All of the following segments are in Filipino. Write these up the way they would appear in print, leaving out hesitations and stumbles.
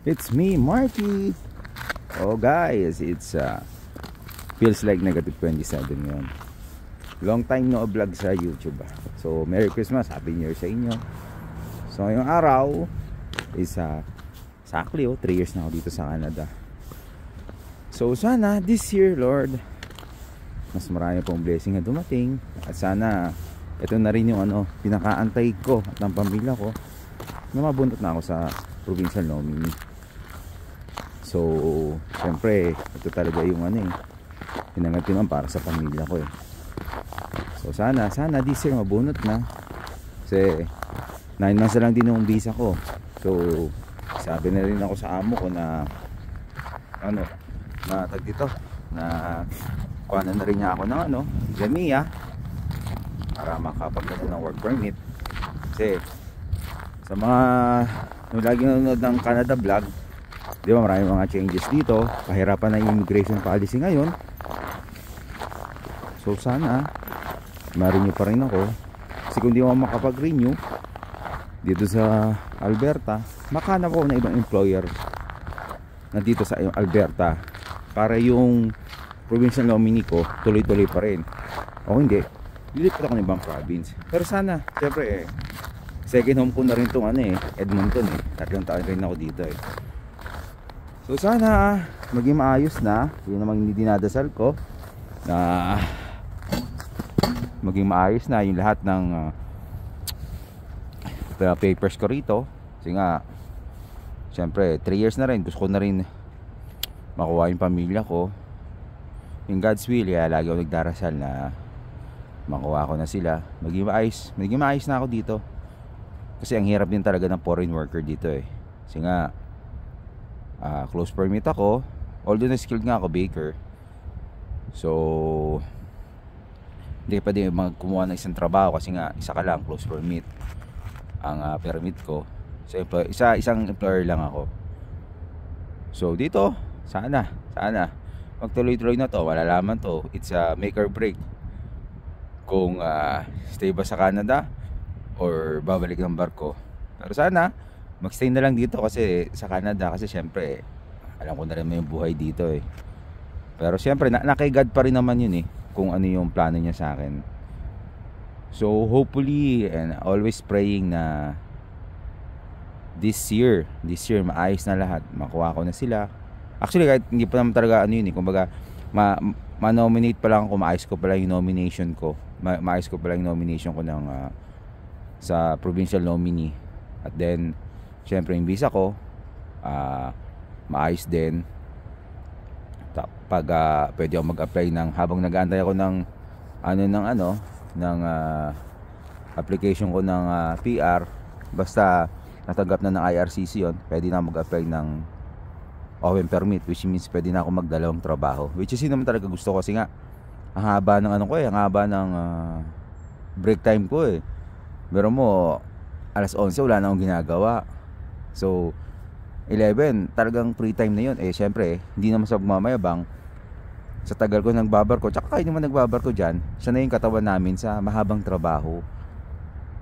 It's me, Marky. Oh guys, it's feels like negative 27 ngayon. Long time no vlog sa YouTube. So Merry Christmas, Happy New Year sa inyo. So ngayong araw is exactly 3 years na ako dito sa Canada. So sana this year, Lord, mas marami pong blessing na dumating. At sana ito na rin yung pinakaantay ko at ng pamilya ko na mabuntot na ako sa provincial nominee. So syempre ito talaga yung pinangatiman para sa pamilya ko . So sana this year mabunot na. Kasi 9 months na lang din yung visa ko. So sabi na rin ako sa amo ko na na tag dito na kuhanan na rin niya ako ng Jamia para makapagkaroon ng work permit. Kasi sa mga lagi nanonood ng Canada vlog, di ba, maraming mga changes dito, pahirapan na yung immigration policy ngayon. So sana ma-renew pa rin ako. Kasi kung di ako makapag-renew dito sa Alberta, makahanap ako na ibang employer na dito sa Alberta para yung provincial nominee ko tuloy-tuloy pa rin. O hindi, lilipat ako ng ibang province. Pero sana, syempre second home ko na rin itong Edmonton . 3 taon rin ako dito . So sana maging maayos na. Yun naman yung dinadasal ko, na maging maayos na yung lahat ng papers ko rito. Kasi nga syempre 3 years na rin, gusto ko na rin makuha yung pamilya ko. Yung God's will, kaya lagi ako nagdarasal na makuha ko na sila. Maging maayos na ako dito. Kasi ang hirap din talaga ng foreign worker dito . Kasi nga close permit ako, although na skilled nga ako baker. So hindi pa din kumuha ng isang trabaho kasi nga isa ka lang close permit ang permit ko. So isang employer lang ako. So dito sana magtuloy-tuloy na to. Malalaman to, it's a make or break kung stay ba sa Canada or babalik ng barko. Pero sana magstay na lang dito kasi sa Canada, kasi syempre alam ko na rin may buhay dito . Pero syempre kay God pa rin naman yun kung ano yung plano niya sa akin. So hopefully and always praying na this year maayos na lahat, makuha ko na sila. Actually kahit hindi pa naman talaga kumbaga ma-nominate pa lang ako, maayos ko pa lang yung nomination ko. Maayos ko pa lang yung nomination ko ng sa provincial nominee. At then syempre yung visa ko maayos din. Pag pwede ako mag-apply habang nag-aantay ako ng application ko ng PR, basta natanggap na ng IRCC yon, pwede na mag-apply ng open permit, which means pwede na ako magdalawang trabaho, which is naman talaga gusto ko. Kasi nga ang haba ng ang haba ng break time ko . Pero mo alas 11 wala na akong ginagawa. So 11 talagang free time na yun. Syempre hindi naman sa pagmamayabang, sa tagal ko nagbabarko, tsaka kayo naman nagbabarko dyan, siya na yung katawan namin sa mahabang trabaho.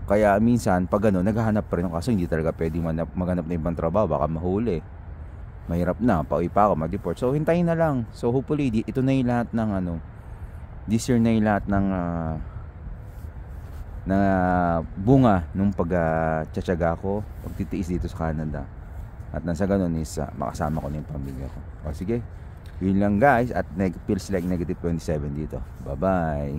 Kaya minsan pag naghahanap pa rin ako, kaso hindi talaga pwede maghanap na ibang trabaho, baka mahuli, mahirap na, pauwi pa ako, mag-deport. So hintayin na lang. So hopefully ito na yung lahat ng this year na yung lahat ng na bunga nung pagtsatsaga ko, pagtitiis dito sa Canada. At nasa ganun is makasama ko na yung pamilya ko. O sige, yun lang guys. At feels like negative 27 dito. Bye bye.